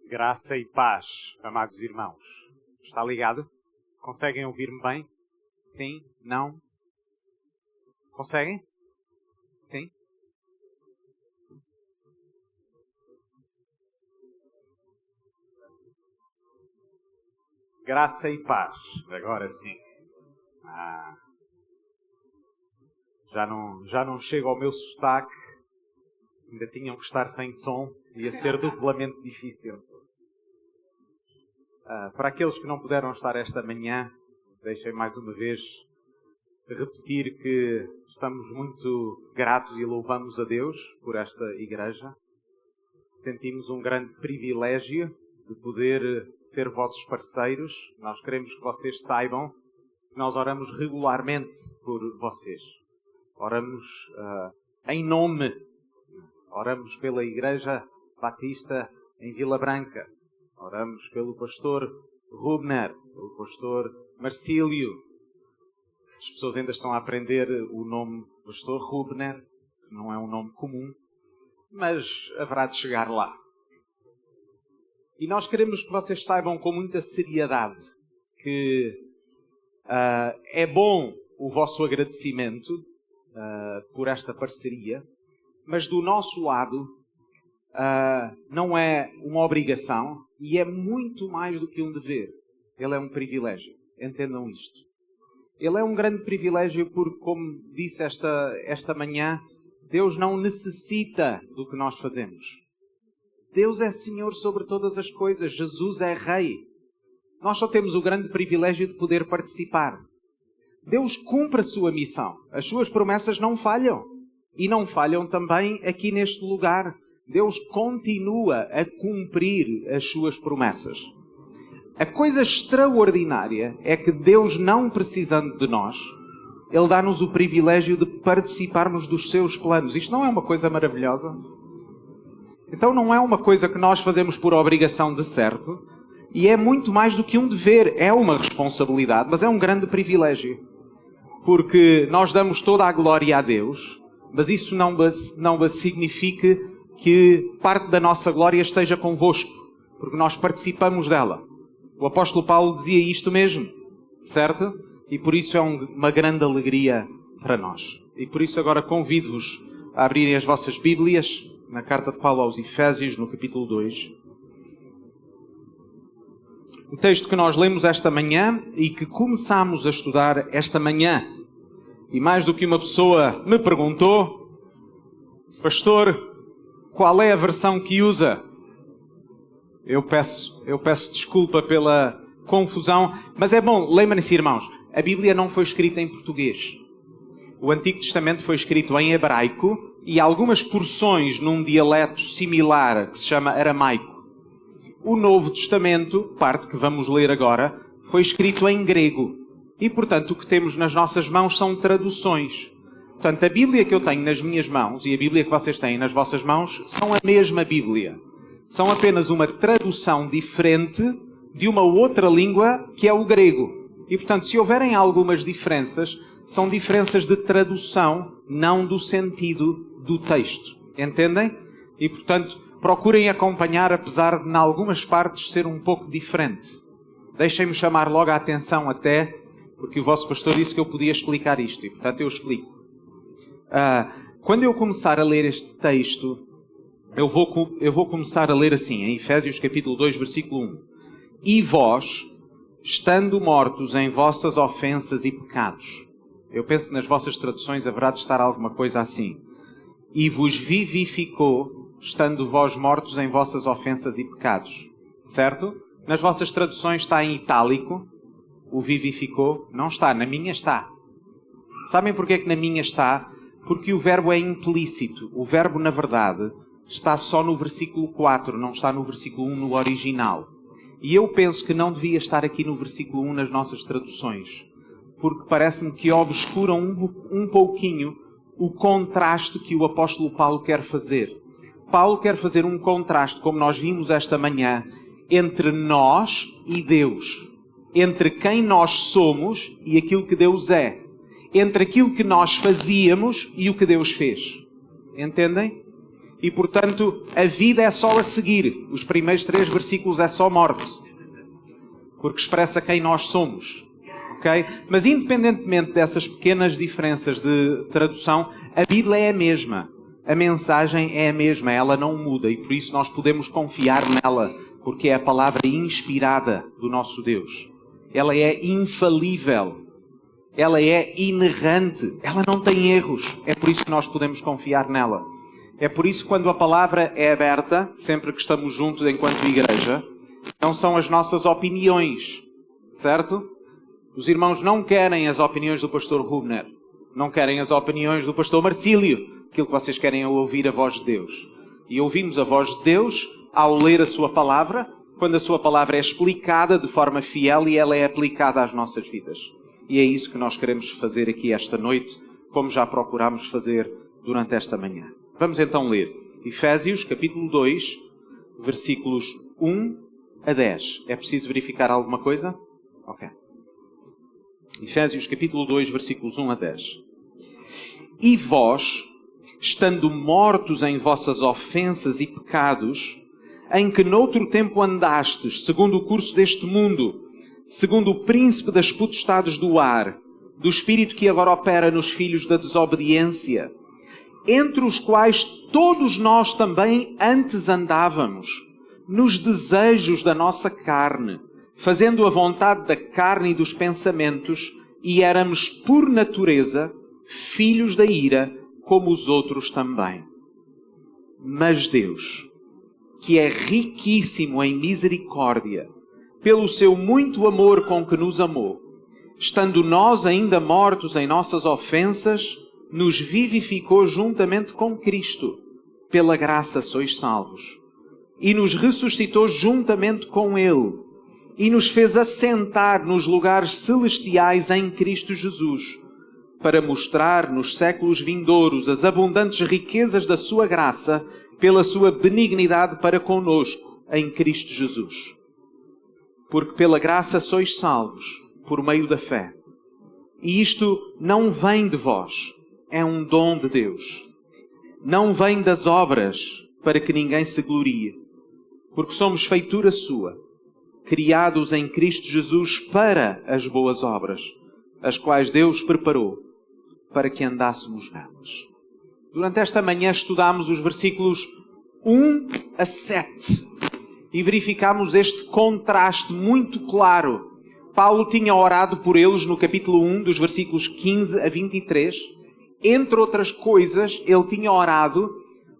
Graça e paz, amados irmãos. Está ligado? Conseguem ouvir-me bem? Sim? Não? Conseguem? Sim? Graça e paz. Agora sim. Já não chego ao meu sotaque. Ainda tinham que estar sem som. Ia ser duplamente difícil. Para aqueles que não puderam estar esta manhã, deixem mais uma vez repetir que estamos muito gratos e louvamos a Deus por esta igreja. Sentimos um grande privilégio de poder ser vossos parceiros. Nós queremos que vocês saibam que nós oramos regularmente por vocês. Oramos em nome. Oramos pela Igreja Batista em Vila Branca. Oramos pelo pastor Rubner, pelo pastor Marcílio. As pessoas ainda estão a aprender o nome pastor Rubner, que não é um nome comum, mas haverá de chegar lá. E nós queremos que vocês saibam com muita seriedade que é bom o vosso agradecimento por esta parceria, mas do nosso lado não é uma obrigação e é muito mais do que um dever. Ele é um privilégio. Entendam isto. Ele é um grande privilégio porque, como disse esta manhã, Deus não necessita do que nós fazemos. Deus é Senhor sobre todas as coisas. Jesus é Rei. Nós só temos o grande privilégio de poder participar. Deus cumpre a sua missão. As suas promessas não falham. E não falham também aqui neste lugar. Deus continua a cumprir as suas promessas. A coisa extraordinária é que Deus, não precisando de nós, Ele dá-nos o privilégio de participarmos dos seus planos. Isto não é uma coisa maravilhosa? Então não é uma coisa que nós fazemos por obrigação de certo, e é muito mais do que um dever. É uma responsabilidade, mas é um grande privilégio. Porque nós damos toda a glória a Deus, mas isso não significa que parte da nossa glória esteja convosco, porque nós participamos dela. O apóstolo Paulo dizia isto mesmo, certo? E por isso é uma grande alegria para nós. E por isso agora convido-vos a abrirem as vossas Bíblias na carta de Paulo aos Efésios, no capítulo 2. O texto que nós lemos esta manhã e que começámos a estudar esta manhã. E mais do que uma pessoa me perguntou: pastor, qual é a versão que usa? Eu peço desculpa pela confusão, mas é bom, lembrem-se, irmãos, a Bíblia não foi escrita em português. O Antigo Testamento foi escrito em hebraico e algumas porções num dialeto similar que se chama aramaico. O Novo Testamento, parte que vamos ler agora, foi escrito em grego. E, portanto, o que temos nas nossas mãos são traduções. Portanto, a Bíblia que eu tenho nas minhas mãos e a Bíblia que vocês têm nas vossas mãos são a mesma Bíblia. São apenas uma tradução diferente de uma outra língua que é o grego. E, portanto, se houverem algumas diferenças, são diferenças de tradução, não do sentido do texto. Entendem? E, portanto, procurem acompanhar, apesar de, em algumas partes, ser um pouco diferente. Deixem-me chamar logo a atenção até, porque o vosso pastor disse que eu podia explicar isto. E, portanto, eu explico. Quando eu começar a ler este texto, eu vou começar a ler assim, em Efésios capítulo 2, versículo 1. E vós, estando mortos em vossas ofensas e pecados. Eu penso que nas vossas traduções haverá de estar alguma coisa assim. E vos vivificou, estando vós mortos em vossas ofensas e pecados. Certo? Nas vossas traduções está em itálico. O vivificou. Não está. Na minha está. Sabem porquê é que na minha está? Porque o verbo é implícito. O verbo, na verdade, está só no versículo 4, não está no versículo 1 no original. E eu penso que não devia estar aqui no versículo 1 nas nossas traduções, porque parece-me que obscuram um pouquinho o contraste que o apóstolo Paulo quer fazer. Paulo quer fazer um contraste, como nós vimos esta manhã, entre nós e Deus. Entre quem nós somos e aquilo que Deus é. Entre aquilo que nós fazíamos e o que Deus fez. Entendem? e, portanto, a vida é só a seguir. Os primeiros 3 versículos é só morte, porque expressa quem nós somos. Okay? Mas, independentemente dessas pequenas diferenças de tradução, a Bíblia é a mesma. A mensagem é a mesma, ela não muda, e por isso nós podemos confiar nela, porque é a palavra inspirada do nosso Deus. Ela é infalível, ela é inerrante, ela não tem erros. É por isso que nós podemos confiar nela. É por isso que quando a palavra é aberta, sempre que estamos juntos enquanto igreja, não são as nossas opiniões, certo? Os irmãos não querem as opiniões do pastor Rubner, não querem as opiniões do pastor Marcílio. Aquilo que vocês querem é ouvir a voz de Deus. E ouvimos a voz de Deus ao ler a sua palavra, quando a sua palavra é explicada de forma fiel e ela é aplicada às nossas vidas. E é isso que nós queremos fazer aqui esta noite, como já procurámos fazer durante esta manhã. Vamos então ler Efésios, capítulo 2, versículos 1 a 10. É preciso verificar alguma coisa? Ok. Efésios, capítulo 2, versículos 1 a 10. E vós, estando mortos em vossas ofensas e pecados, em que noutro tempo andastes, segundo o curso deste mundo, segundo o príncipe das potestades do ar, do espírito que agora opera nos filhos da desobediência, entre os quais todos nós também antes andávamos, nos desejos da nossa carne, fazendo a vontade da carne e dos pensamentos, e éramos, por natureza, filhos da ira, como os outros também. Mas Deus, que é riquíssimo em misericórdia, pelo seu muito amor com que nos amou, estando nós ainda mortos em nossas ofensas, nos vivificou juntamente com Cristo. Pela graça sois salvos. E nos ressuscitou juntamente com Ele, e nos fez assentar nos lugares celestiais em Cristo Jesus, para mostrar nos séculos vindouros as abundantes riquezas da sua graça, pela sua benignidade para conosco, em Cristo Jesus. Porque pela graça sois salvos, por meio da fé. E isto não vem de vós, é um dom de Deus. Não vem das obras, para que ninguém se glorie. Porque somos feitura sua, criados em Cristo Jesus para as boas obras, as quais Deus preparou para que andássemos nelas. Durante esta manhã estudámos os versículos 1 a 7 e verificámos este contraste muito claro. Paulo tinha orado por eles no capítulo 1, dos versículos 15 a 23. Entre outras coisas, ele tinha orado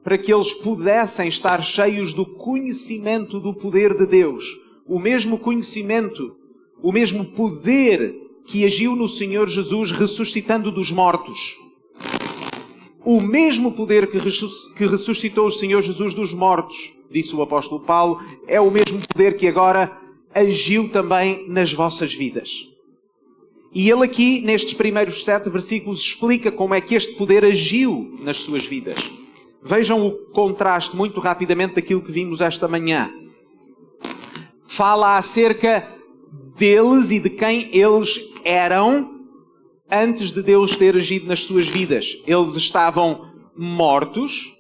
para que eles pudessem estar cheios do conhecimento do poder de Deus. O mesmo conhecimento, o mesmo poder que agiu no Senhor Jesus ressuscitando dos mortos. O mesmo poder que ressuscitou o Senhor Jesus dos mortos, disse o apóstolo Paulo, é o mesmo poder que agora agiu também nas vossas vidas. E ele aqui, nestes primeiros 7 versículos, explica como é que este poder agiu nas suas vidas. Vejam o contraste muito rapidamente daquilo que vimos esta manhã. Fala acerca deles e de quem eles eram antes de Deus ter agido nas suas vidas. Eles estavam mortos,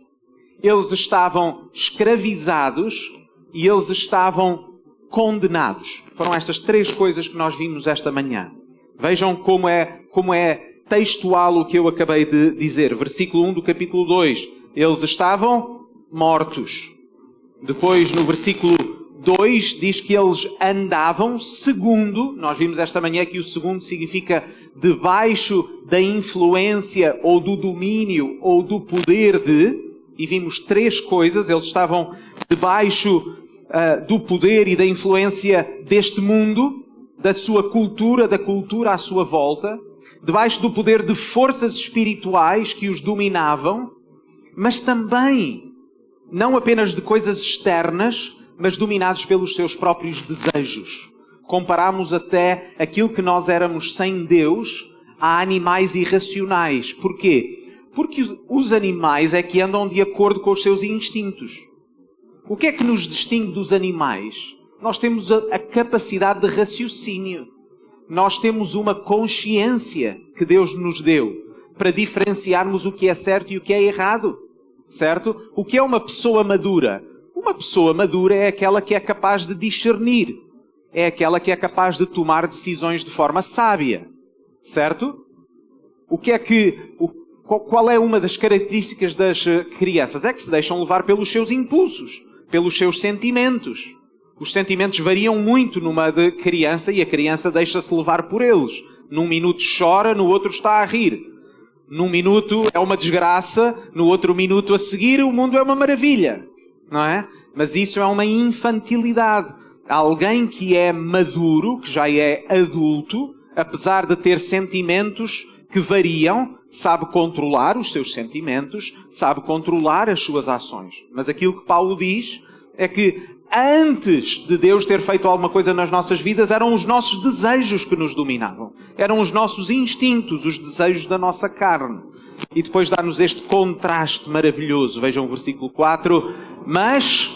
eles estavam escravizados e eles estavam condenados. Foram estas 3 coisas que nós vimos esta manhã. Vejam como é textual o que eu acabei de dizer. Versículo 1 do capítulo 2. Eles estavam mortos. Depois, no versículo 2, diz que eles andavam segundo, nós vimos esta manhã que o segundo significa debaixo da influência ou do domínio ou do poder de, e vimos 3 coisas, eles estavam debaixo do poder e da influência deste mundo, da sua cultura, da cultura à sua volta, debaixo do poder de forças espirituais que os dominavam, mas também, não apenas de coisas externas, mas dominados pelos seus próprios desejos. Comparamos até aquilo que nós éramos sem Deus a animais irracionais. Porquê? Porque os animais é que andam de acordo com os seus instintos. O que é que nos distingue dos animais? Nós temos a capacidade de raciocínio. Nós temos uma consciência que Deus nos deu para diferenciarmos o que é certo e o que é errado. certo? O que é uma pessoa madura? Uma pessoa madura é aquela que é capaz de discernir. É aquela que é capaz de tomar decisões de forma sábia, certo? Qual é uma das características das crianças? É que se deixam levar pelos seus impulsos, pelos seus sentimentos. Os sentimentos variam muito numa de criança e a criança deixa-se levar por eles. Num minuto chora, no outro está a rir. Num minuto é uma desgraça, no outro minuto a seguir o mundo é uma maravilha. Não é? Mas isso é uma infantilidade. Alguém que é maduro, que já é adulto, apesar de ter sentimentos que variam, sabe controlar os seus sentimentos, sabe controlar as suas ações. Mas aquilo que Paulo diz é que antes de Deus ter feito alguma coisa nas nossas vidas, eram os nossos desejos que nos dominavam. Eram os nossos instintos, os desejos da nossa carne. E depois dá-nos este contraste maravilhoso. Vejam o versículo 4. Mas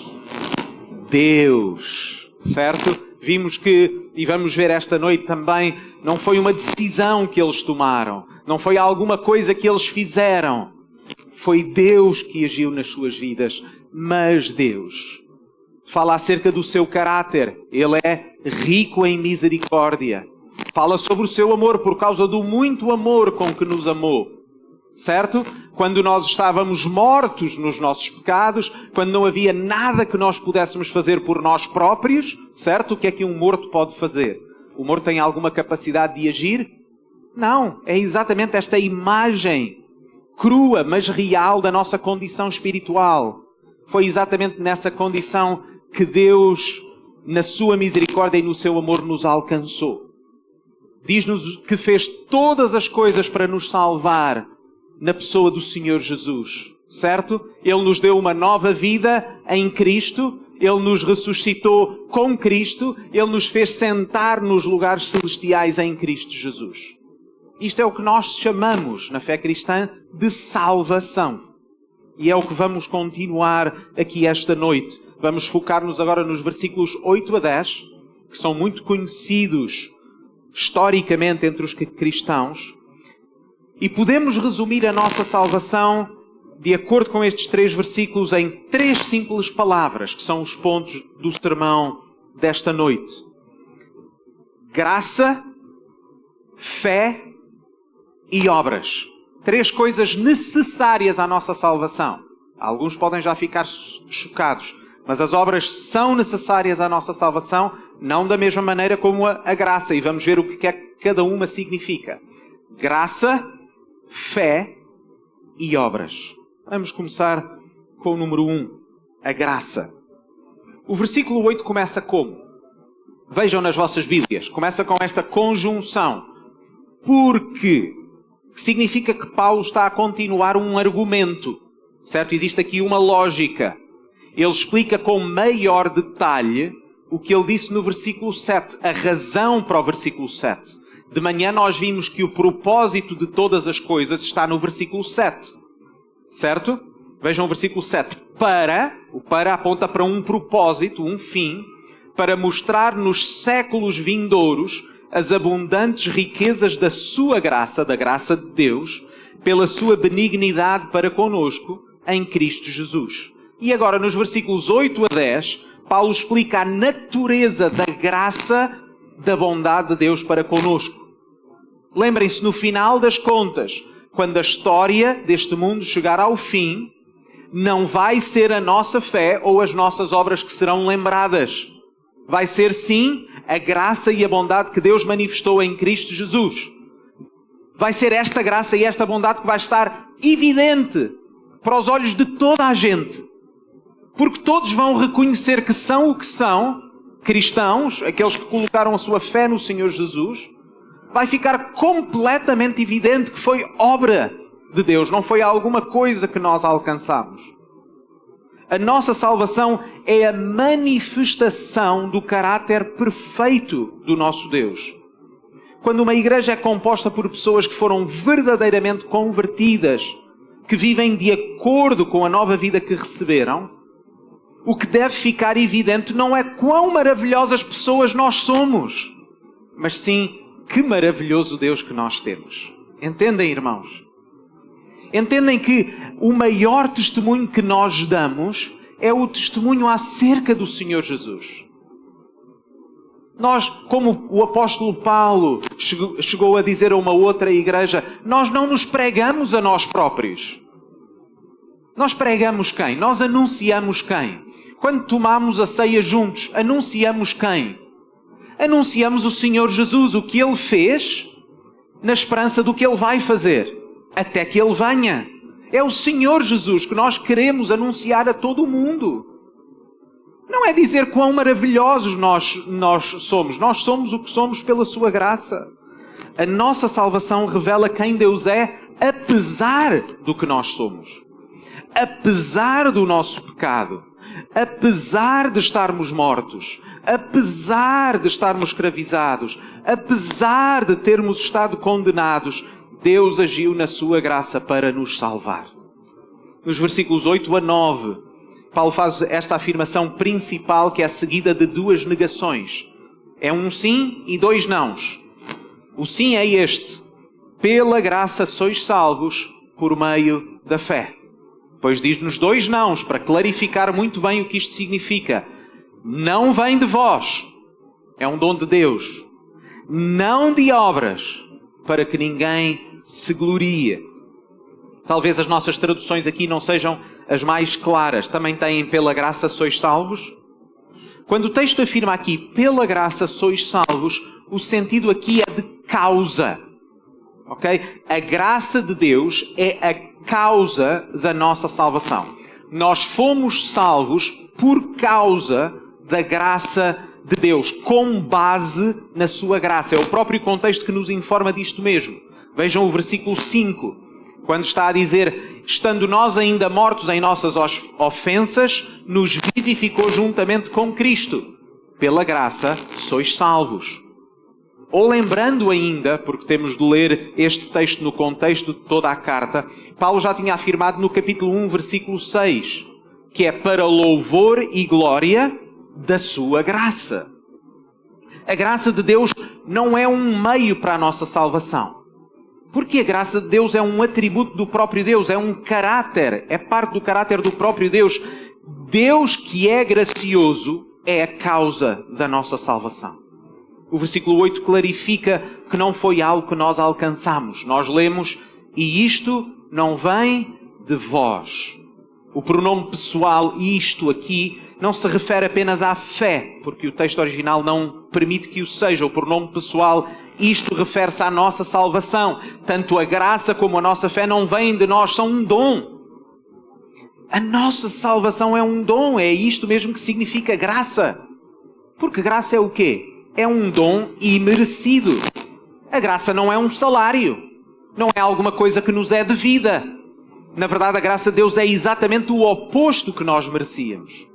Deus, certo? Vimos que, e vamos ver esta noite também, não foi uma decisão que eles tomaram. Não foi alguma coisa que eles fizeram. Foi Deus que agiu nas suas vidas. Mas Deus fala acerca do seu caráter. Ele é rico em misericórdia. Fala sobre o seu amor por causa do muito amor com que nos amou. Certo? Quando nós estávamos mortos nos nossos pecados, quando não havia nada que nós pudéssemos fazer por nós próprios, certo? O que é que um morto pode fazer? O morto tem alguma capacidade de agir? Não. É exatamente esta imagem crua, mas real da nossa condição espiritual. Foi exatamente nessa condição que Deus, na sua misericórdia e no seu amor, nos alcançou. Diz-nos que fez todas as coisas para nos salvar na pessoa do Senhor Jesus, certo? Ele nos deu uma nova vida em Cristo, Ele nos ressuscitou com Cristo, Ele nos fez sentar nos lugares celestiais em Cristo Jesus. Isto é o que nós chamamos, na fé cristã, de salvação. E é o que vamos continuar aqui esta noite. Vamos focar-nos agora nos versículos 8 a 10, que são muito conhecidos historicamente entre os cristãos. E podemos resumir a nossa salvação, de acordo com estes 3 versículos, em 3 simples palavras, que são os pontos do sermão desta noite. Graça, fé e obras. 3 coisas necessárias à nossa salvação. Alguns podem já ficar chocados, mas as obras são necessárias à nossa salvação, não da mesma maneira como a graça. E vamos ver o que é que cada uma significa. Graça, fé e obras. Vamos começar com o número 1, a graça. O versículo 8 começa como? Vejam nas vossas Bíblias. Começa com esta conjunção. Porque, que significa que Paulo está a continuar um argumento. Certo? Existe aqui uma lógica. Ele explica com maior detalhe o que ele disse no versículo 7. A razão para o versículo 7. De manhã nós vimos que o propósito de todas as coisas está no versículo 7. Certo? Vejam o versículo 7. O para aponta para um propósito, um fim, para mostrar nos séculos vindouros as abundantes riquezas da sua graça, da graça de Deus, pela sua benignidade para conosco em Cristo Jesus. E agora, nos versículos 8 a 10, Paulo explica a natureza da graça, da bondade de Deus para conosco. Lembrem-se, no final das contas, quando a história deste mundo chegar ao fim, não vai ser a nossa fé ou as nossas obras que serão lembradas. Vai ser, sim, a graça e a bondade que Deus manifestou em Cristo Jesus. Vai ser esta graça e esta bondade que vai estar evidente para os olhos de toda a gente. Porque todos vão reconhecer que são o que são, cristãos, aqueles que colocaram a sua fé no Senhor Jesus. Vai ficar completamente evidente que foi obra de Deus, não foi alguma coisa que nós alcançamos. A nossa salvação é a manifestação do caráter perfeito do nosso Deus. Quando uma igreja é composta por pessoas que foram verdadeiramente convertidas, que vivem de acordo com a nova vida que receberam, o que deve ficar evidente não é quão maravilhosas pessoas nós somos, mas sim que maravilhoso Deus que nós temos. Entendem, irmãos? Entendem que o maior testemunho que nós damos é o testemunho acerca do Senhor Jesus. Nós, como o apóstolo Paulo chegou a dizer a uma outra igreja, nós não nos pregamos a nós próprios. Nós pregamos quem? Nós anunciamos quem? Quando tomamos a ceia juntos, anunciamos quem? Anunciamos o Senhor Jesus, o que Ele fez, na esperança do que Ele vai fazer, até que Ele venha. É o Senhor Jesus que nós queremos anunciar a todo o mundo. Não é dizer quão maravilhosos nós somos. Nós somos o que somos pela sua graça. A nossa salvação revela quem Deus é, apesar do que nós somos. Apesar do nosso pecado. Apesar de estarmos mortos. Apesar de estarmos escravizados. Apesar de termos estado condenados, Deus agiu na sua graça para nos salvar. Nos versículos 8 a 9, Paulo faz esta afirmação principal que é seguida de duas negações. É um sim e dois nãos. O sim é este: pela graça sois salvos por meio da fé. Depois diz-nos dois nãos para clarificar muito bem o que isto significa. Não vem de vós, é um dom de Deus. Não de obras, para que ninguém se glorie. Talvez as nossas traduções aqui não sejam as mais claras. Também têm pela graça sois salvos. Quando o texto afirma aqui pela graça sois salvos, o sentido aqui é de causa. Ok? A graça de Deus é a causa da nossa salvação. Nós fomos salvos por causa da graça de Deus, com base na sua graça. É o próprio contexto que nos informa disto mesmo. Vejam o versículo 5, quando está a dizer: estando nós ainda mortos em nossas ofensas, nos vivificou juntamente com Cristo. Pela graça sois salvos. Ou lembrando ainda, porque temos de ler este texto no contexto de toda a carta, Paulo já tinha afirmado no capítulo 1, versículo 6, que é para louvor e glória da sua graça. A graça de Deus não é um meio para a nossa salvação. Porque a graça de Deus é um atributo do próprio Deus, é um caráter, é parte do caráter do próprio Deus. Deus que é gracioso é a causa da nossa salvação. O versículo 8 clarifica que não foi algo que nós alcançamos. Nós lemos: e isto não vem de vós. O pronome pessoal isto aqui não se refere apenas à fé, porque o texto original não permite que o seja. O pronome pessoal isto refere-se à nossa salvação. Tanto a graça como a nossa fé não vêm de nós, são um dom. A nossa salvação é um dom, é isto mesmo que significa graça. Porque graça é o quê? É um dom imerecido. A graça não é um salário. Não é alguma coisa que nos é devida. Na verdade, a graça de Deus é exatamente o oposto que nós merecíamos.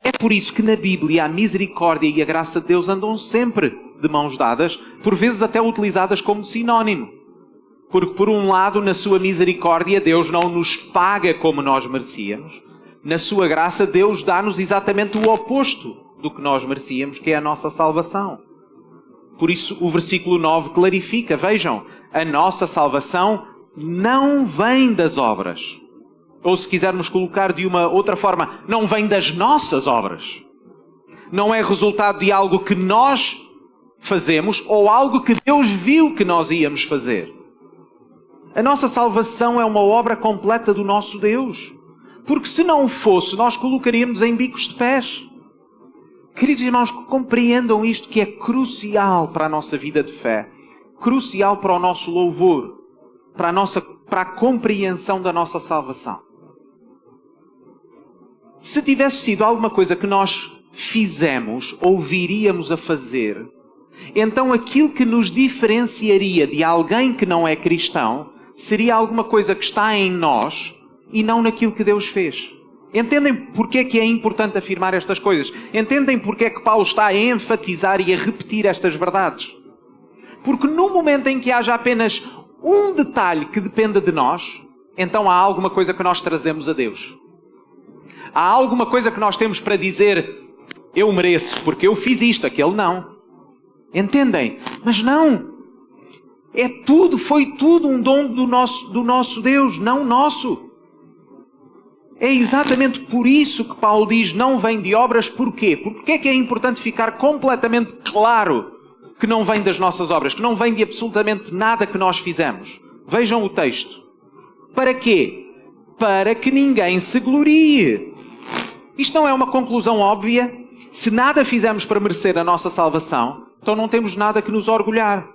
É por isso que na Bíblia a misericórdia e a graça de Deus andam sempre de mãos dadas, por vezes até utilizadas como sinónimo. Porque, por um lado, na sua misericórdia, Deus não nos paga como nós merecíamos. Na sua graça, Deus dá-nos exatamente o oposto do que nós merecíamos, que é a nossa salvação. Por isso, o versículo 9 clarifica, vejam, a nossa salvação não vem das obras. Ou, se quisermos colocar de uma outra forma, não vem das nossas obras. Não é resultado de algo que nós fazemos ou algo que Deus viu que nós íamos fazer. A nossa salvação é uma obra completa do nosso Deus. Porque se não fosse, nós colocaríamos em bicos de pés. Queridos irmãos, compreendam isto que é crucial para a nossa vida de fé. Crucial para o nosso louvor. Para a compreensão da nossa salvação. Se tivesse sido alguma coisa que nós fizemos ou viríamos a fazer, então aquilo que nos diferenciaria de alguém que não é cristão seria alguma coisa que está em nós e não naquilo que Deus fez. Entendem porque é que é importante afirmar estas coisas? Entendem porque é que Paulo está a enfatizar e a repetir estas verdades? Porque no momento em que haja apenas um detalhe que dependa de nós, então há alguma coisa que nós trazemos a Deus. Há alguma coisa que nós temos para dizer: eu mereço, porque eu fiz isto, aquele não. Entendem? Mas não. Foi tudo um dom do nosso Deus, não nosso. É exatamente por isso que Paulo diz, não vem de obras. Porquê? Porque é que é importante ficar completamente claro que não vem das nossas obras, que não vem de absolutamente nada que nós fizemos? Vejam o texto. Para quê? Para que ninguém se glorie. Isto não é uma conclusão óbvia? Se nada fizemos para merecer a nossa salvação, então não temos nada que nos orgulhar.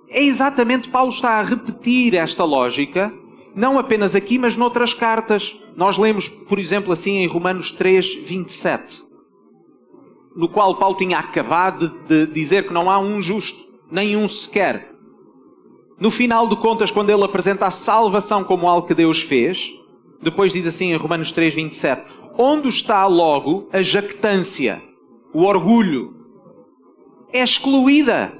É exatamente, Paulo está a repetir esta lógica, não apenas aqui, mas noutras cartas. Nós lemos, por exemplo, assim em Romanos 3, 27, no qual Paulo tinha acabado de dizer que não há um justo, nem um sequer. No final de contas, quando ele apresenta a salvação como algo que Deus fez, depois diz assim em Romanos 3, 27, onde está logo a jactância, o orgulho? É excluída.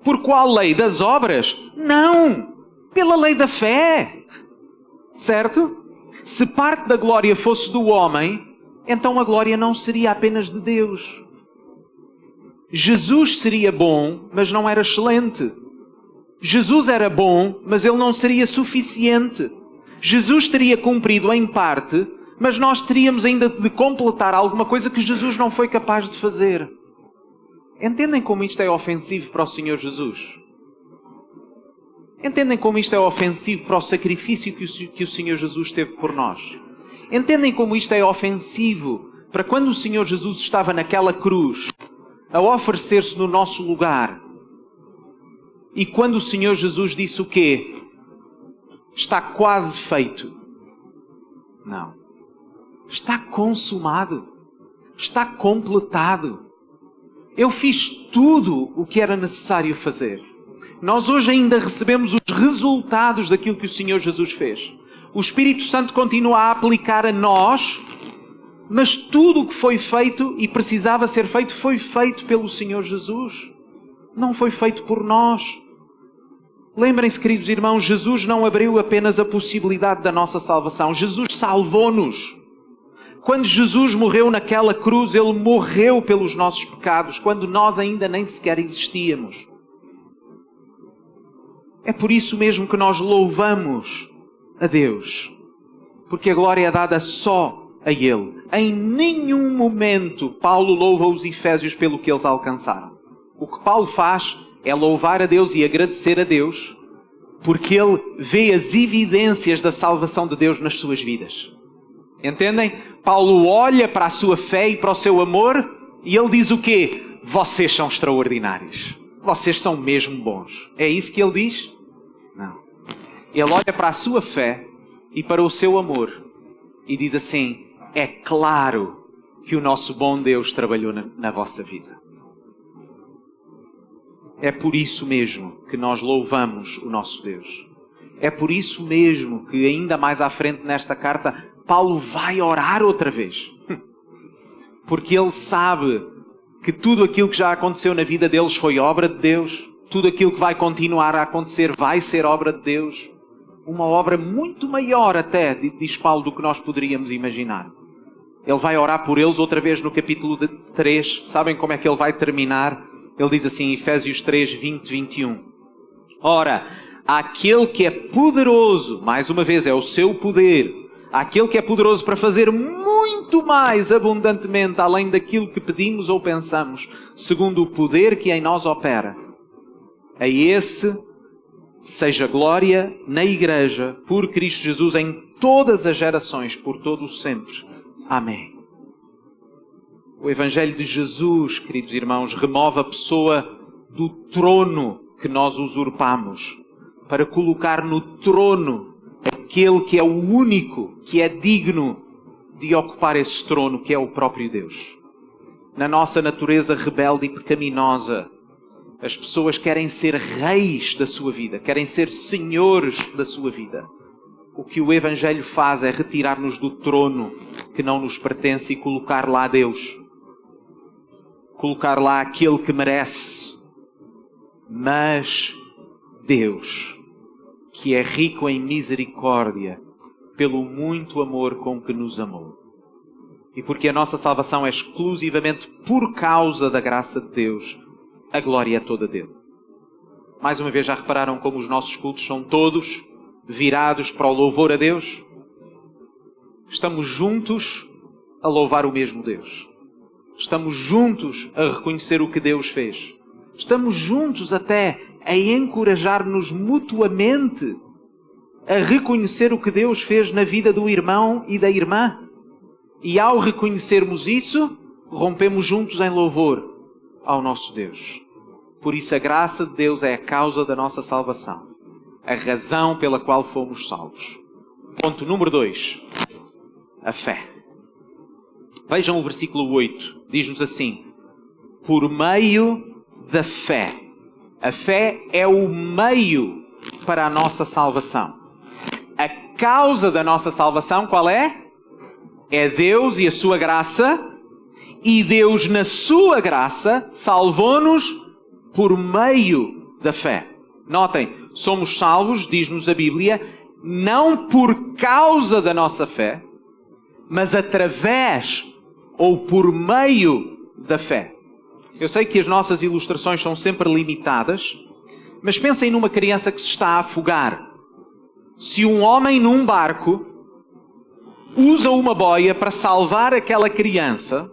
Por qual lei? Das obras? Não! Pela lei da fé. Certo? Se parte da glória fosse do homem, então a glória não seria apenas de Deus. Jesus seria bom, mas não era excelente. Jesus era bom, mas ele não seria suficiente. Jesus teria cumprido em parte, mas nós teríamos ainda de completar alguma coisa que Jesus não foi capaz de fazer. Entendem como isto é ofensivo para o Senhor Jesus? Entendem como isto é ofensivo para o sacrifício que o Senhor Jesus teve por nós? Entendem como isto é ofensivo para quando o Senhor Jesus estava naquela cruz a oferecer-se no nosso lugar, e quando o Senhor Jesus disse o quê? Está quase feito. Não. Está consumado. Está completado. Eu fiz tudo o que era necessário fazer. Nós hoje ainda recebemos os resultados daquilo que o Senhor Jesus fez. O Espírito Santo continua a aplicar a nós, mas tudo o que foi feito e precisava ser feito foi feito pelo Senhor Jesus. Não foi feito por nós. Lembrem-se, queridos irmãos, Jesus não abriu apenas a possibilidade da nossa salvação. Jesus salvou-nos. Quando Jesus morreu naquela cruz, Ele morreu pelos nossos pecados, quando nós ainda nem sequer existíamos. É por isso mesmo que nós louvamos a Deus, porque a glória é dada só a Ele. Em nenhum momento Paulo louva os efésios pelo que eles alcançaram. O que Paulo faz é louvar a Deus e agradecer a Deus, porque ele vê as evidências da salvação de Deus nas suas vidas. Entendem? Paulo olha para a sua fé e para o seu amor e ele diz o quê? Vocês são extraordinários. Vocês são mesmo bons. É isso que ele diz? Não. Ele olha para a sua fé e para o seu amor e diz assim, é claro que o nosso bom Deus trabalhou na vossa vida. É por isso mesmo que nós louvamos o nosso Deus. É por isso mesmo que ainda mais à frente nesta carta, Paulo vai orar outra vez. Porque ele sabe que tudo aquilo que já aconteceu na vida deles foi obra de Deus. Tudo aquilo que vai continuar a acontecer vai ser obra de Deus. Uma obra muito maior até, diz Paulo, do que nós poderíamos imaginar. Ele vai orar por eles outra vez no capítulo 3. Sabem como é que ele vai terminar? Ele diz assim, Efésios 3, 20, 21. Ora, aquele que é poderoso, mais uma vez é o seu poder, aquele que é poderoso para fazer muito mais abundantemente além daquilo que pedimos ou pensamos, segundo o poder que em nós opera. A esse seja glória na Igreja, por Cristo Jesus, em todas as gerações, por todo o sempre. Amém. O Evangelho de Jesus, queridos irmãos, remove a pessoa do trono que nós usurpamos, para colocar no trono aquele que é o único, que é digno de ocupar esse trono, que é o próprio Deus. Na nossa natureza rebelde e pecaminosa, as pessoas querem ser reis da sua vida, querem ser senhores da sua vida. O que o Evangelho faz é retirar-nos do trono que não nos pertence e colocar lá Deus. Colocar lá aquele que merece. Mas Deus, que é rico em misericórdia, pelo muito amor com que nos amou. E porque a nossa salvação é exclusivamente por causa da graça de Deus, a glória é toda dele. Mais uma vez, já repararam como os nossos cultos são todos virados para o louvor a Deus? Estamos juntos a louvar o mesmo Deus. Estamos juntos a reconhecer o que Deus fez. Estamos juntos até a encorajar-nos mutuamente a reconhecer o que Deus fez na vida do irmão e da irmã. E ao reconhecermos isso, rompemos juntos em louvor ao nosso Deus. Por isso a graça de Deus é a causa da nossa salvação. A razão pela qual fomos salvos. Ponto número 2. A fé. Vejam o versículo 8. Diz-nos assim: por meio da fé. A fé é o meio para a nossa salvação. A causa da nossa salvação qual é? É Deus e a sua graça. E Deus, na sua graça, salvou-nos por meio da fé. Notem, somos salvos, diz-nos a Bíblia, não por causa da nossa fé, mas através ou por meio da fé. Eu sei que as nossas ilustrações são sempre limitadas, mas pensem numa criança que se está a afogar. Se um homem num barco usa uma boia para salvar aquela criança,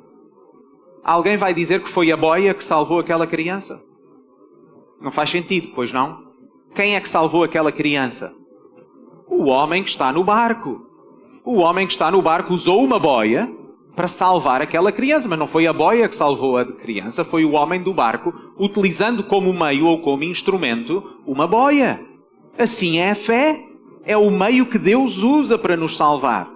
alguém vai dizer que foi a boia que salvou aquela criança? Não faz sentido, pois não? Quem é que salvou aquela criança? O homem que está no barco. O homem que está no barco usou uma boia para salvar aquela criança, mas não foi a boia que salvou a criança, foi o homem do barco utilizando como meio ou como instrumento uma boia. Assim é a fé. É o meio que Deus usa para nos salvar.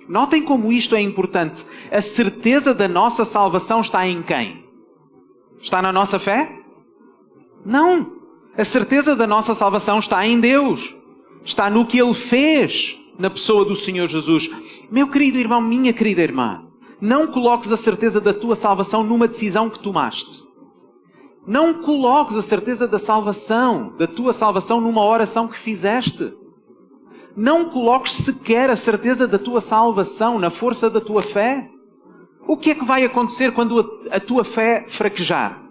Notem como isto é importante. A certeza da nossa salvação está em quem? Está na nossa fé? Não. A certeza da nossa salvação está em Deus. Está no que Ele fez na pessoa do Senhor Jesus. Meu querido irmão, minha querida irmã, não coloques a certeza da tua salvação numa decisão que tomaste. Não coloques a certeza da salvação, da tua salvação, numa oração que fizeste. Não coloques sequer a certeza da tua salvação na força da tua fé. O que é que vai acontecer quando a tua fé fraquejar?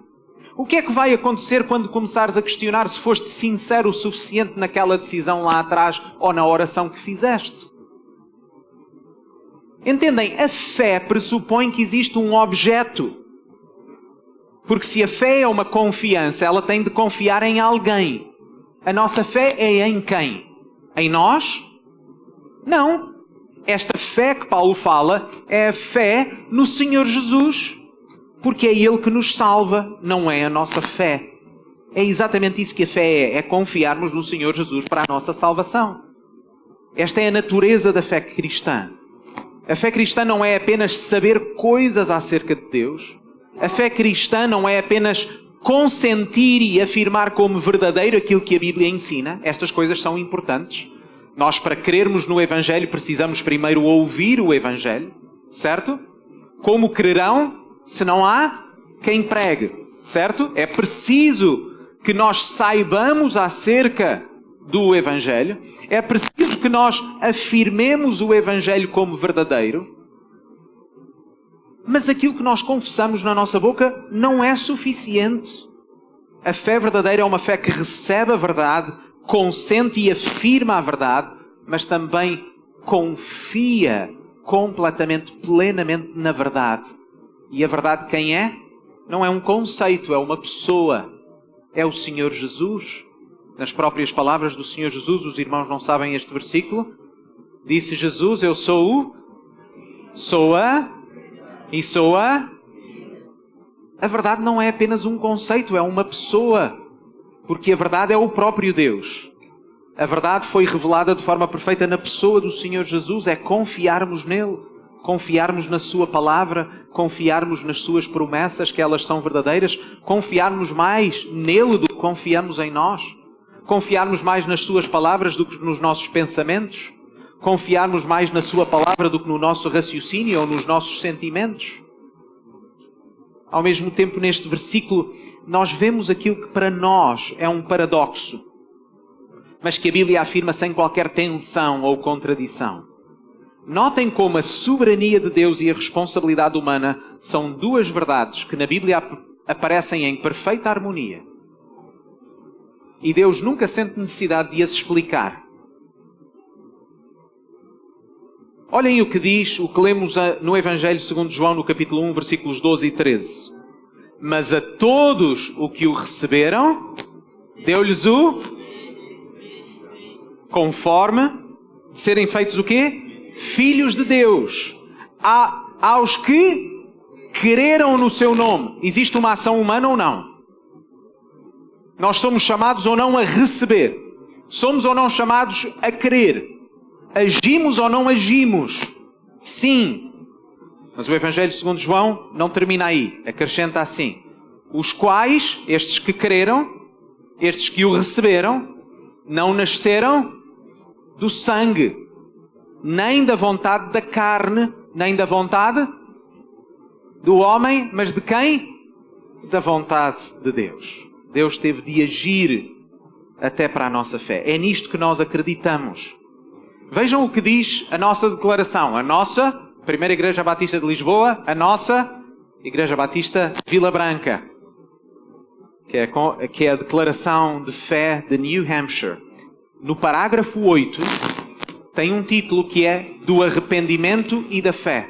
O que é que vai acontecer quando começares a questionar se foste sincero o suficiente naquela decisão lá atrás ou na oração que fizeste? Entendem? A fé pressupõe que existe um objeto. Porque se a fé é uma confiança, ela tem de confiar em alguém. A nossa fé é em quem? Em nós? Não. Esta fé que Paulo fala é a fé no Senhor Jesus. Porque é Ele que nos salva, não é a nossa fé. É exatamente isso que a fé é. É confiarmos no Senhor Jesus para a nossa salvação. Esta é a natureza da fé cristã. A fé cristã não é apenas saber coisas acerca de Deus. A fé cristã não é apenas consentir e afirmar como verdadeiro aquilo que a Bíblia ensina. Estas coisas são importantes. Nós, para crermos no Evangelho, precisamos primeiro ouvir o Evangelho. Certo? Como crerão se não há quem pregue, certo? É preciso que nós saibamos acerca do Evangelho. É preciso que nós afirmemos o Evangelho como verdadeiro. Mas aquilo que nós confessamos na nossa boca não é suficiente. A fé verdadeira é uma fé que recebe a verdade, consente e afirma a verdade, mas também confia completamente, plenamente na verdade. E a verdade quem é? Não é um conceito, é uma pessoa. É o Senhor Jesus. Nas próprias palavras do Senhor Jesus, os irmãos não sabem este versículo? Disse Jesus, eu sou a... A verdade não é apenas um conceito, é uma pessoa. Porque a verdade é o próprio Deus. A verdade foi revelada de forma perfeita na pessoa do Senhor Jesus. É confiarmos nele. Confiarmos na sua palavra, confiarmos nas suas promessas, que elas são verdadeiras, confiarmos mais nele do que confiamos em nós, confiarmos mais nas suas palavras do que nos nossos pensamentos, confiarmos mais na sua palavra do que no nosso raciocínio ou nos nossos sentimentos. Ao mesmo tempo, neste versículo, nós vemos aquilo que para nós é um paradoxo, mas que a Bíblia afirma sem qualquer tensão ou contradição. Notem como a soberania de Deus e a responsabilidade humana são duas verdades que na Bíblia aparecem em perfeita harmonia. E Deus nunca sente necessidade de as explicar. Olhem o que diz, o que lemos no Evangelho segundo João, no capítulo 1, versículos 12 e 13. Mas a todos o que o receberam, deu-lhes o conforme de serem feitos o quê? Filhos de Deus. Aos que creram no seu nome. Existe uma ação humana ou não? Nós somos chamados ou não a receber? Somos ou não chamados a crer? Agimos ou não agimos? Sim. Mas o Evangelho segundo João não termina aí. Acrescenta assim. Os quais, estes que creram, estes que o receberam, não nasceram do sangue, nem da vontade da carne, nem da vontade do homem, mas de quem? Da vontade de Deus. Deus teve de agir até para a nossa fé. É nisto que nós acreditamos. Vejam o que diz a nossa declaração. A nossa Primeira Igreja Batista de Lisboa, a nossa Igreja Batista de Vila Branca, que é a declaração de fé de New Hampshire. No parágrafo 8, tem um título que é do arrependimento e da fé.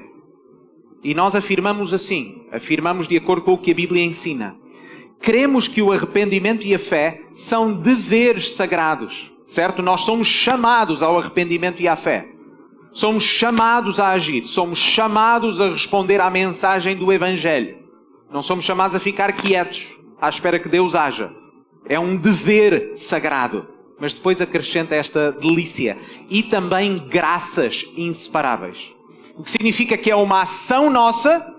E nós afirmamos assim, afirmamos de acordo com o que a Bíblia ensina. Cremos que o arrependimento e a fé são deveres sagrados, certo? Nós somos chamados ao arrependimento e à fé. Somos chamados a agir, somos chamados a responder à mensagem do Evangelho. Não somos chamados a ficar quietos, à espera que Deus haja. É um dever sagrado. Mas depois acrescenta esta delícia. E também graças inseparáveis. O que significa que é uma ação nossa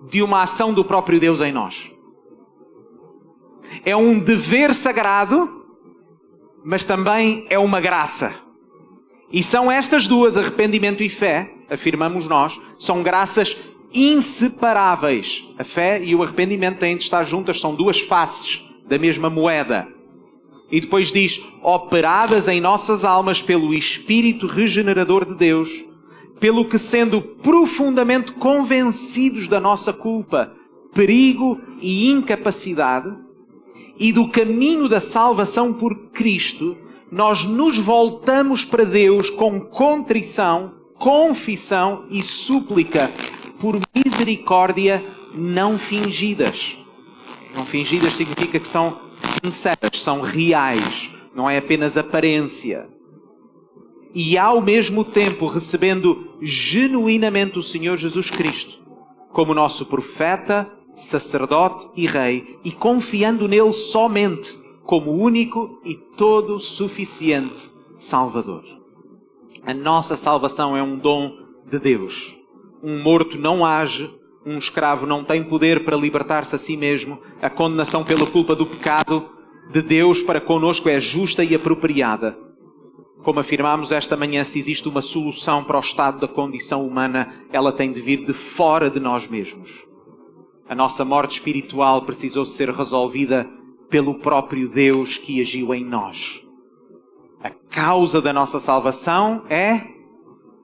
de uma ação do próprio Deus em nós. É um dever sagrado, mas também é uma graça. E são estas duas, arrependimento e fé, afirmamos nós, são graças inseparáveis. A fé e o arrependimento têm de estar juntas, são duas faces da mesma moeda. E depois diz, operadas em nossas almas pelo Espírito regenerador de Deus, pelo que sendo profundamente convencidos da nossa culpa, perigo e incapacidade, e do caminho da salvação por Cristo, nós nos voltamos para Deus com contrição, confissão e súplica por misericórdia não fingidas. Não fingidas significa que são sinceras, são reais, não é apenas aparência. E ao mesmo tempo recebendo genuinamente o Senhor Jesus Cristo como nosso profeta, sacerdote e rei, e confiando nele somente como único e todo suficiente Salvador. A nossa salvação é um dom de Deus. Um morto não age, um escravo não tem poder para libertar-se a si mesmo. A condenação pela culpa do pecado de Deus para conosco é justa e apropriada. Como afirmámos esta manhã, se existe uma solução para o estado da condição humana, ela tem de vir de fora de nós mesmos. A nossa morte espiritual precisou ser resolvida pelo próprio Deus que agiu em nós. A causa da nossa salvação é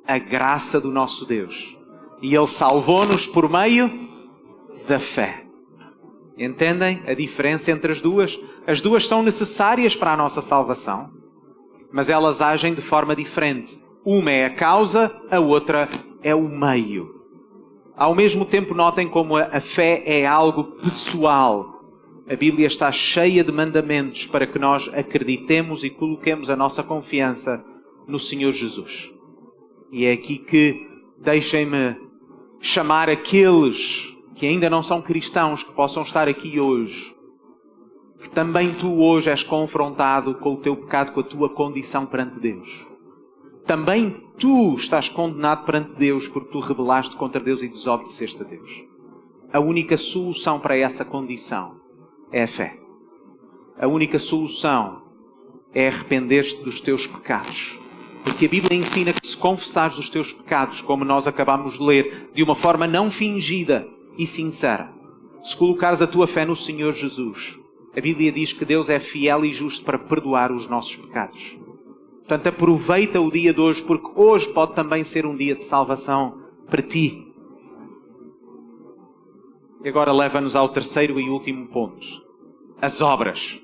a graça do nosso Deus. E Ele salvou-nos por meio da fé. Entendem a diferença entre as duas? As duas são necessárias para a nossa salvação, mas elas agem de forma diferente. Uma é a causa, a outra é o meio. Ao mesmo tempo, notem como a fé é algo pessoal. A Bíblia está cheia de mandamentos para que nós acreditemos e coloquemos a nossa confiança no Senhor Jesus. E é aqui que deixem-me chamar aqueles que ainda não são cristãos, que possam estar aqui hoje, que também tu hoje és confrontado com o teu pecado, com a tua condição perante Deus. Também tu estás condenado perante Deus porque tu rebelaste contra Deus e desobedeceste a Deus. A única solução para essa condição é a fé. A única solução é arrepender-te dos teus pecados. Porque a Bíblia ensina que se confessares os teus pecados, como nós acabamos de ler, de uma forma não fingida e sincera, se colocares a tua fé no Senhor Jesus, a Bíblia diz que Deus é fiel e justo para perdoar os nossos pecados. Portanto, aproveita o dia de hoje, porque hoje pode também ser um dia de salvação para ti. E agora leva-nos ao terceiro e último ponto. As obras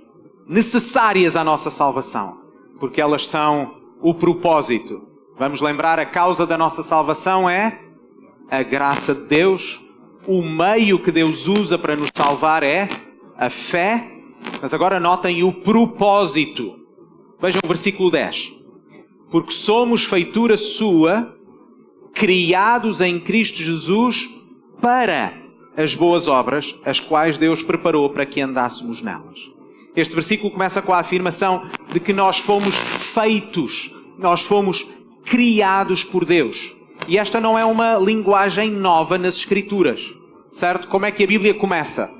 necessárias à nossa salvação. Porque elas são o propósito Vamos lembrar, a causa da nossa salvação é a graça de Deus. O meio que Deus usa para nos salvar é a fé. Mas agora notem o propósito. Vejam o versículo 10. Porque somos feitura sua, criados em Cristo Jesus para as boas obras, as quais Deus preparou para que andássemos nelas. Este versículo começa com a afirmação de que nós fomos feitos, nós fomos criados por Deus. E esta não é uma linguagem nova nas Escrituras, certo? Como é que a Bíblia começa?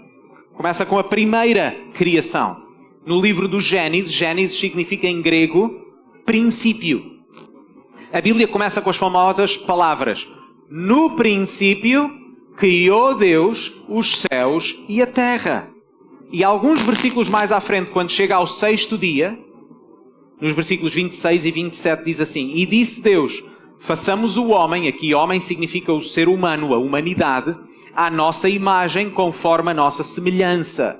Começa com a primeira criação. No livro do Gênesis, Gênesis significa em grego princípio. A Bíblia começa com as famosas palavras: no princípio criou Deus os céus e a terra. E alguns versículos mais à frente, quando chega ao sexto dia, nos versículos 26 e 27, diz assim: e disse Deus, façamos o homem, aqui homem significa o ser humano, a humanidade, à nossa imagem, conforme a nossa semelhança.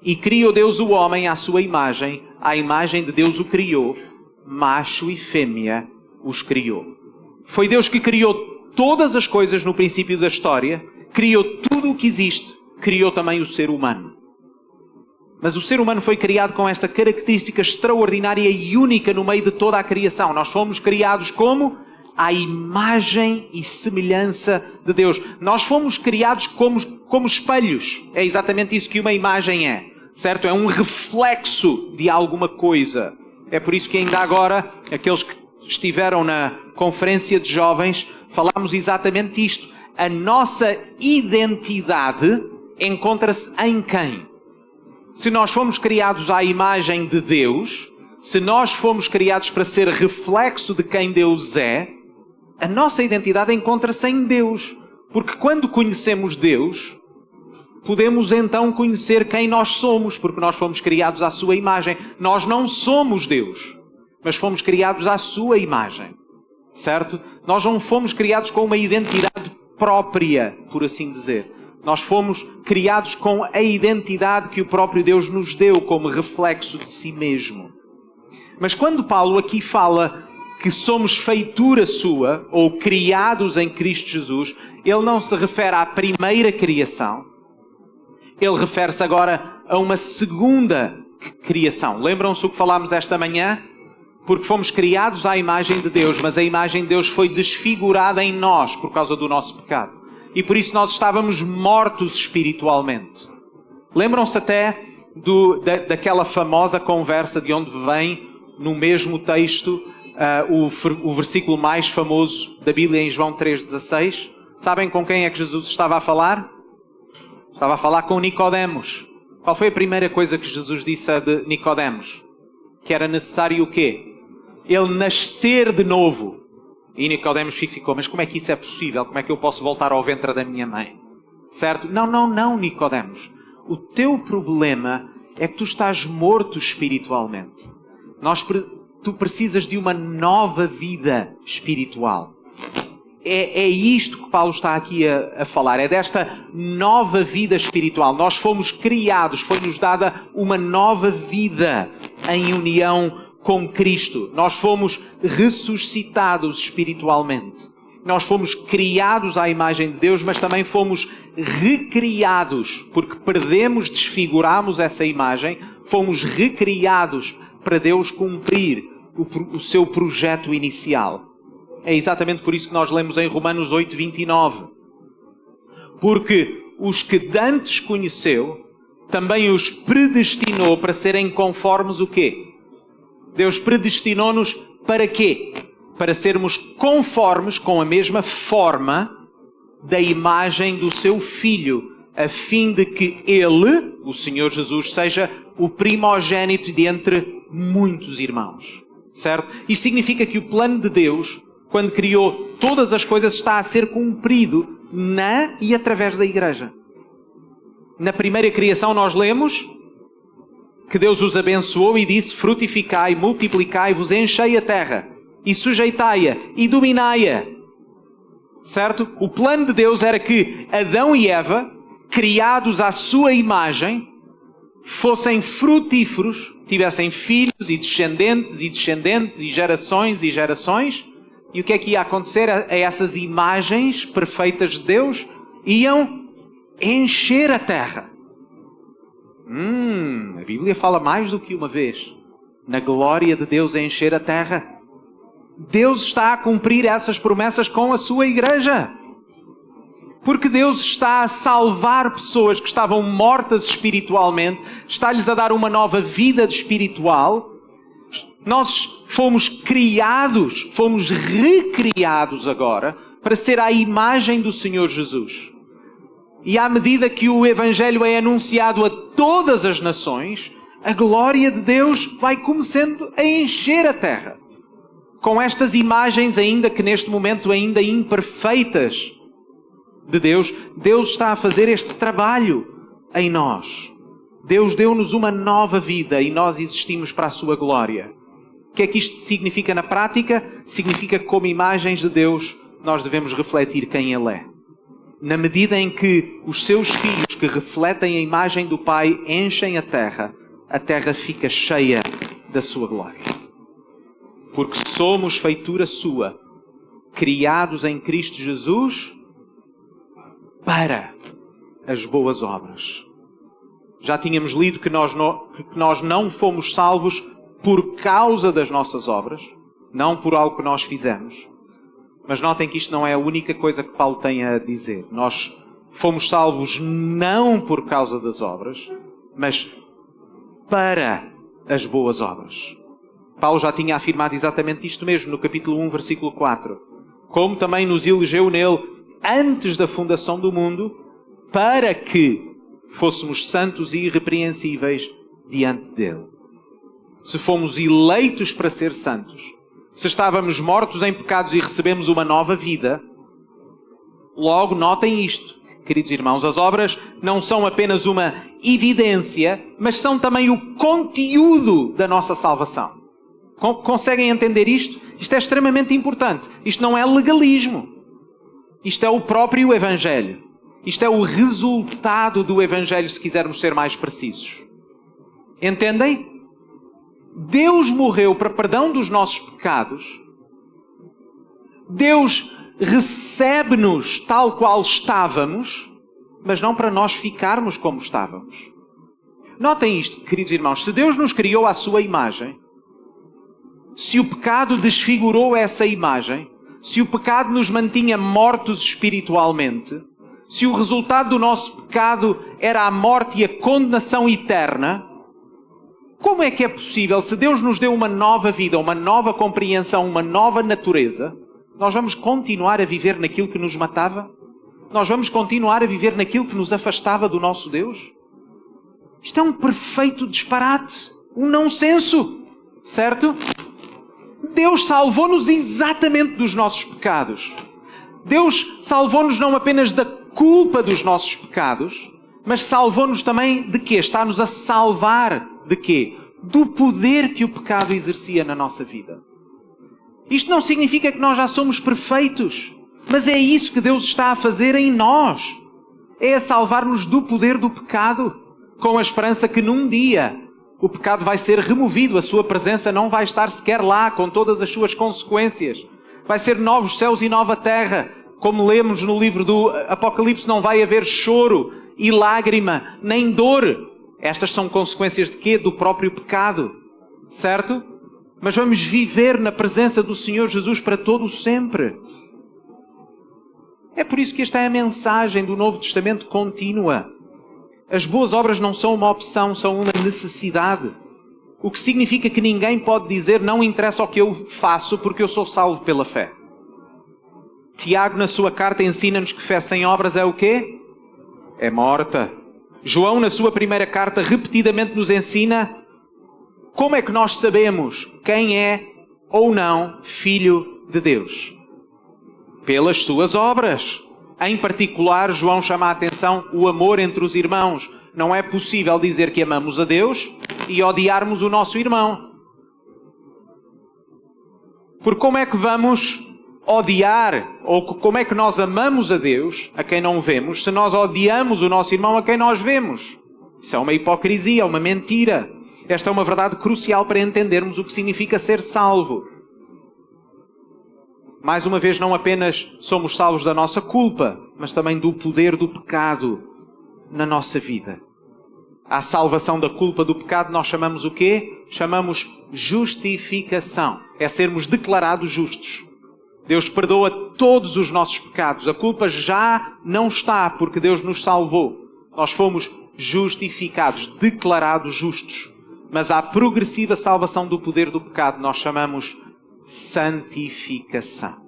E criou Deus o homem à sua imagem, à imagem de Deus o criou, macho e fêmea os criou. Foi Deus que criou todas as coisas no princípio da história, criou tudo o que existe, criou também o ser humano. Mas o ser humano foi criado com esta característica extraordinária e única no meio de toda a criação. Nós fomos criados como? À imagem e semelhança de Deus. Nós fomos criados como espelhos. É exatamente isso que uma imagem é, certo? É um reflexo de alguma coisa. É por isso que ainda agora, aqueles que estiveram na conferência de jovens, falámos exatamente isto. A nossa identidade encontra-se em quem? Se nós fomos criados à imagem de Deus, se nós fomos criados para ser reflexo de quem Deus é, a nossa identidade encontra-se em Deus. Porque quando conhecemos Deus, podemos então conhecer quem nós somos, porque nós fomos criados à sua imagem. Nós não somos Deus, mas fomos criados à sua imagem, certo? Nós não fomos criados com uma identidade própria, por assim dizer. Nós fomos criados com a identidade que o próprio Deus nos deu como reflexo de si mesmo. Mas quando Paulo aqui fala que somos feitura sua, ou criados em Cristo Jesus, ele não se refere à primeira criação. Ele refere-se agora a uma segunda criação. Lembram-se o que falámos esta manhã? Porque fomos criados à imagem de Deus, mas a imagem de Deus foi desfigurada em nós por causa do nosso pecado. E por isso nós estávamos mortos espiritualmente. Lembram-se até daquela famosa conversa de onde vem, no mesmo texto, o versículo mais famoso da Bíblia em João 3,16? Sabem com quem é que Jesus estava a falar? Estava a falar com Nicodemos. Qual foi a primeira coisa que Jesus disse a Nicodemos? Que era necessário o quê? Ele nascer de novo. E Nicodemos ficou, mas como é que isso é possível? Como é que eu posso voltar ao ventre da minha mãe? Certo? Não, Nicodemos. O teu problema é que tu estás morto espiritualmente. Tu precisas de uma nova vida espiritual. É isto que Paulo está aqui a falar. É desta nova vida espiritual. Nós fomos criados, foi-nos dada uma nova vida em união com Cristo. Nós fomos ressuscitados espiritualmente. Nós fomos criados à imagem de Deus, mas também fomos recriados, porque desfigurámos essa imagem, fomos recriados para Deus cumprir o seu projeto inicial. É exatamente por isso que nós lemos em Romanos 8:29. Porque os que dantes conheceu, também os predestinou para serem conformes o quê? Deus predestinou-nos para quê? Para sermos conformes com a mesma forma da imagem do seu Filho, a fim de que Ele, o Senhor Jesus, seja o primogênito de entre muitos irmãos. Certo? Isso significa que o plano de Deus, quando criou todas as coisas, está a ser cumprido na e através da Igreja. Na primeira criação nós lemos que Deus os abençoou e disse: frutificai, multiplicai-vos, enchei a terra e sujeitai-a e dominai-a. Certo? O plano de Deus era que Adão e Eva, criados à sua imagem, fossem frutíferos, tivessem filhos e descendentes e gerações, E o que é que ia acontecer a essas imagens perfeitas de Deus? Iam encher a terra. A Bíblia fala mais do que uma vez na glória de Deus encher a terra. Deus está a cumprir essas promessas com a sua igreja. Porque Deus está a salvar pessoas que estavam mortas espiritualmente, está-lhes a dar uma nova vida espiritual. Nós fomos criados, fomos recriados agora para ser a imagem do Senhor Jesus. E à medida que o Evangelho é anunciado a todas as nações, a glória de Deus vai começando a encher a terra. Com estas imagens, ainda que neste momento ainda imperfeitas de Deus, Deus está a fazer este trabalho em nós. Deus deu-nos uma nova vida e nós existimos para a sua glória. O que é que isto significa na prática? Significa que como imagens de Deus, nós devemos refletir quem Ele é. Na medida em que os seus filhos que refletem a imagem do Pai enchem a terra fica cheia da sua glória. Porque somos feitura sua, criados em Cristo Jesus para as boas obras. Já tínhamos lido que nós não fomos salvos por causa das nossas obras, não por algo que nós fizemos. Mas notem que isto não é a única coisa que Paulo tem a dizer. Nós fomos salvos não por causa das obras, mas para as boas obras. Paulo já tinha afirmado exatamente isto mesmo no capítulo 1, versículo 4. Como também nos elegeu nele antes da fundação do mundo, para que fôssemos santos e irrepreensíveis diante dele. Se fomos eleitos para ser santos, se estávamos mortos em pecados e recebemos uma nova vida, logo notem isto, queridos irmãos, as obras não são apenas uma evidência, mas são também o conteúdo da nossa salvação. Conseguem entender isto? Isto é extremamente importante. Isto não é legalismo. Isto é o próprio Evangelho. Isto é o resultado do Evangelho, se quisermos ser mais precisos. Entendem? Deus morreu para perdão dos nossos pecados. Deus recebe-nos tal qual estávamos, mas não para nós ficarmos como estávamos. Notem isto, queridos irmãos. Se Deus nos criou à sua imagem, se o pecado desfigurou essa imagem, se o pecado nos mantinha mortos espiritualmente, se o resultado do nosso pecado era a morte e a condenação eterna, como é que é possível, se Deus nos deu uma nova vida, uma nova compreensão, uma nova natureza, nós vamos continuar a viver naquilo que nos matava? Nós vamos continuar a viver naquilo que nos afastava do nosso Deus? Isto é um perfeito disparate, um não-senso, certo? Deus salvou-nos exatamente dos nossos pecados. Deus salvou-nos não apenas da culpa dos nossos pecados, mas salvou-nos também de quê? Está-nos a salvar de quê? Do poder que o pecado exercia na nossa vida. Isto não significa que nós já somos perfeitos, mas é isso que Deus está a fazer em nós. É a salvar-nos do poder do pecado, com a esperança que num dia o pecado vai ser removido, a sua presença não vai estar sequer lá, com todas as suas consequências. Vai ser novos céus e nova terra. Como lemos no livro do Apocalipse, não vai haver choro e lágrima, nem dor. Estas são consequências de quê? Do próprio pecado, certo? Mas vamos viver na presença do Senhor Jesus para todo o sempre. É por isso que esta é a mensagem do Novo Testamento contínua. As boas obras não são uma opção, são uma necessidade. O que significa que ninguém pode dizer, não interessa o que eu faço porque eu sou salvo pela fé. Tiago, na sua carta, ensina-nos que fé sem obras é o quê? É morta. João, na sua primeira carta, repetidamente nos ensina como é que nós sabemos quem é ou não filho de Deus. Pelas suas obras. Em particular, João chama a atenção o amor entre os irmãos. Não é possível dizer que amamos a Deus e odiarmos o nosso irmão. Porque como é que vamos odiar, ou como é que nós amamos a Deus, a quem não vemos, se nós odiamos o nosso irmão a quem nós vemos? Isso é uma hipocrisia, uma mentira. Esta é uma verdade crucial para entendermos o que significa ser salvo. Mais uma vez, não apenas somos salvos da nossa culpa, mas também do poder do pecado na nossa vida. À salvação da culpa do pecado nós chamamos o quê? Chamamos justificação. É sermos declarados justos. Deus perdoa todos os nossos pecados. A culpa já não está porque Deus nos salvou. Nós fomos justificados, declarados justos. Mas à progressiva salvação do poder do pecado nós chamamos santificação.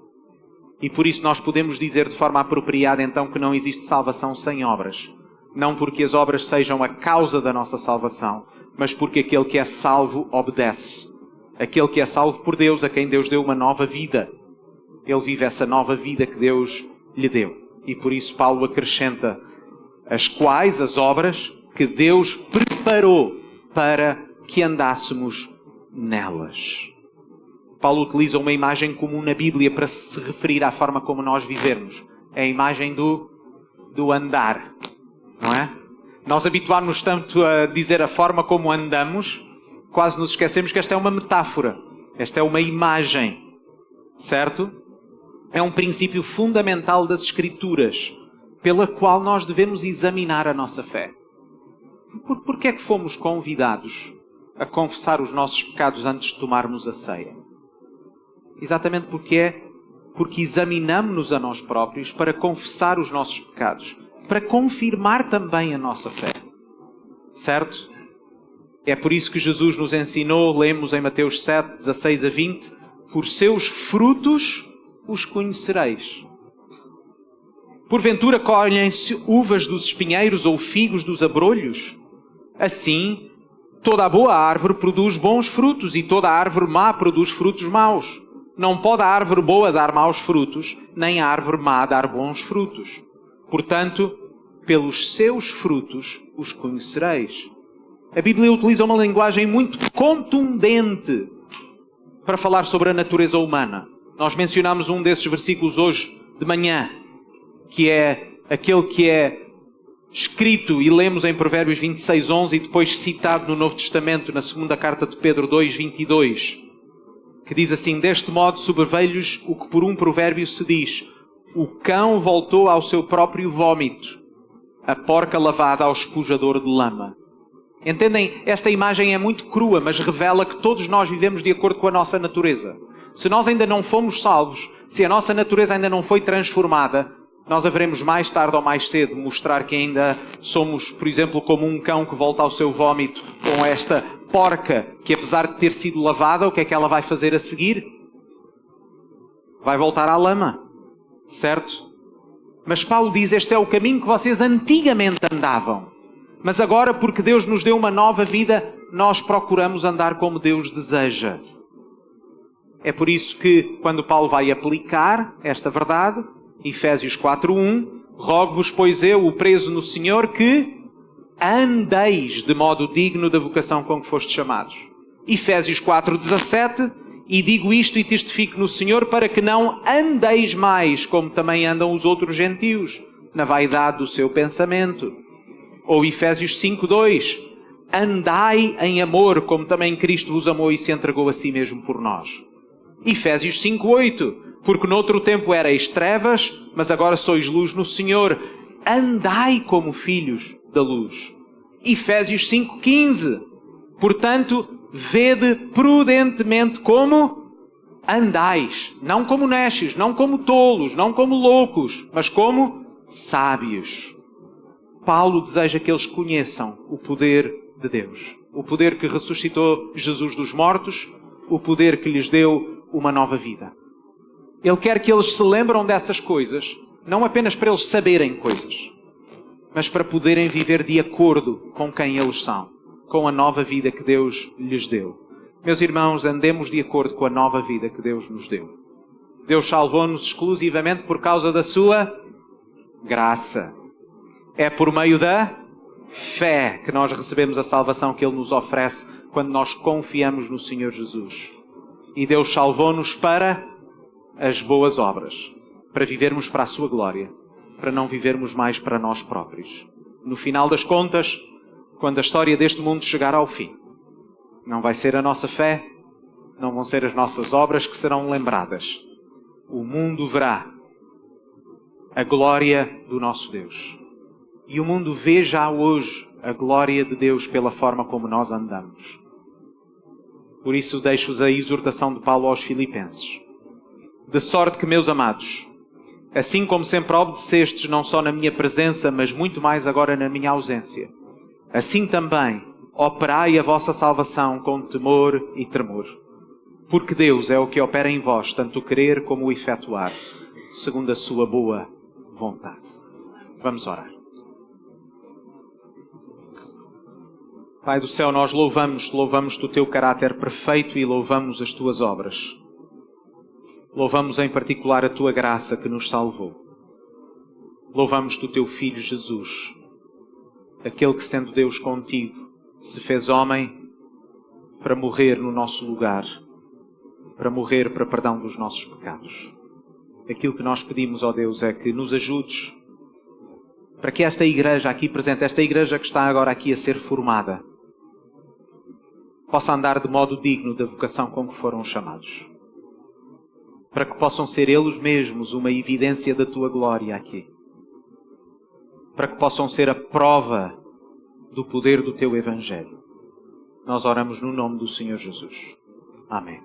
E por isso nós podemos dizer de forma apropriada então que não existe salvação sem obras. Não porque as obras sejam a causa da nossa salvação, mas porque aquele que é salvo obedece. Aquele que é salvo por Deus, a quem Deus deu uma nova vida. Ele vive essa nova vida que Deus lhe deu. E por isso Paulo acrescenta as obras que Deus preparou para que andássemos nelas. Paulo utiliza uma imagem comum na Bíblia para se referir à forma como nós vivemos. É a imagem do andar. Não é? Nós habituámos-nos tanto a dizer a forma como andamos, quase nos esquecemos que esta é uma metáfora. Esta é uma imagem. Certo? É um princípio fundamental das Escrituras, pela qual nós devemos examinar a nossa fé. Por que é que fomos convidados a confessar os nossos pecados antes de tomarmos a ceia? Exatamente porque examinamos-nos a nós próprios para confessar os nossos pecados, para confirmar também a nossa fé. Certo? É por isso que Jesus nos ensinou, lemos em Mateus 7, 16 a 20, por seus frutos os conhecereis. Porventura colhem-se uvas dos espinheiros ou figos dos abrolhos? Assim, toda a boa árvore produz bons frutos e toda a árvore má produz frutos maus. Não pode a árvore boa dar maus frutos, nem a árvore má dar bons frutos. Portanto, pelos seus frutos os conhecereis. A Bíblia utiliza uma linguagem muito contundente para falar sobre a natureza humana. Nós mencionamos um desses versículos hoje de manhã, que é aquele que é escrito e lemos em Provérbios 26:11 e depois citado no Novo Testamento, na segunda carta de Pedro 2:22, que diz assim: deste modo sobreveio-lhes o que por um provérbio se diz: o cão voltou ao seu próprio vômito, a porca lavada ao espujador de lama. Entendem? Esta imagem é muito crua, mas revela que todos nós vivemos de acordo com a nossa natureza. Se nós ainda não fomos salvos, se a nossa natureza ainda não foi transformada, nós haveremos mais tarde ou mais cedo mostrar que ainda somos, por exemplo, como um cão que volta ao seu vômito, com esta porca que, apesar de ter sido lavada, o que é que ela vai fazer a seguir? Vai voltar à lama. Certo? Mas Paulo diz, este é o caminho que vocês antigamente andavam. Mas agora, porque Deus nos deu uma nova vida, nós procuramos andar como Deus deseja. É por isso que, quando Paulo vai aplicar esta verdade, Efésios 4:1, rogo-vos, pois eu, o preso no Senhor, que andeis de modo digno da vocação com que fostes chamados. Efésios 4:17, e digo isto e testifico no Senhor, para que não andeis mais como também andam os outros gentios, na vaidade do seu pensamento. Ou Efésios 5:2, andai em amor, como também Cristo vos amou e se entregou a si mesmo por nós. Efésios 5:8, porque noutro tempo erais trevas, mas agora sois luz no Senhor. Andai como filhos da luz. Efésios 5:15, portanto, vede prudentemente como andais, não como necios, não como tolos, não como loucos, mas como sábios. Paulo deseja que eles conheçam o poder de Deus. O poder que ressuscitou Jesus dos mortos, o poder que lhes deu uma nova vida. Ele quer que eles se lembrem dessas coisas, não apenas para eles saberem coisas, mas para poderem viver de acordo com quem eles são, com a nova vida que Deus lhes deu. Meus irmãos, andemos de acordo com a nova vida que Deus nos deu. Deus salvou-nos exclusivamente por causa da sua graça. É por meio da fé que nós recebemos a salvação que Ele nos oferece quando nós confiamos no Senhor Jesus. E Deus salvou-nos para as boas obras, para vivermos para a sua glória, para não vivermos mais para nós próprios. No final das contas, quando a história deste mundo chegar ao fim, não vai ser a nossa fé, não vão ser as nossas obras que serão lembradas, o mundo verá a glória do nosso Deus. E o mundo vê já hoje a glória de Deus pela forma como nós andamos. Por isso deixo-vos a exortação de Paulo aos Filipenses. De sorte que, meus amados, assim como sempre obedecestes não só na minha presença, mas muito mais agora na minha ausência, assim também operai a vossa salvação com temor e tremor. Porque Deus é o que opera em vós, tanto o querer como o efetuar, segundo a sua boa vontade. Vamos orar. Pai do céu, nós louvamos-te o teu caráter perfeito e louvamos as tuas obras. Louvamos em particular a tua graça que nos salvou. Louvamos-te o teu Filho Jesus, aquele que, sendo Deus contigo, se fez homem para morrer no nosso lugar, para morrer para perdão dos nossos pecados. Aquilo que nós pedimos, ó Deus, é que nos ajudes para que esta igreja aqui presente, esta igreja que está agora aqui a ser formada, possa andar de modo digno da vocação com que foram chamados. Para que possam ser eles mesmos uma evidência da tua glória aqui. Para que possam ser a prova do poder do teu Evangelho. Nós oramos no nome do Senhor Jesus. Amém.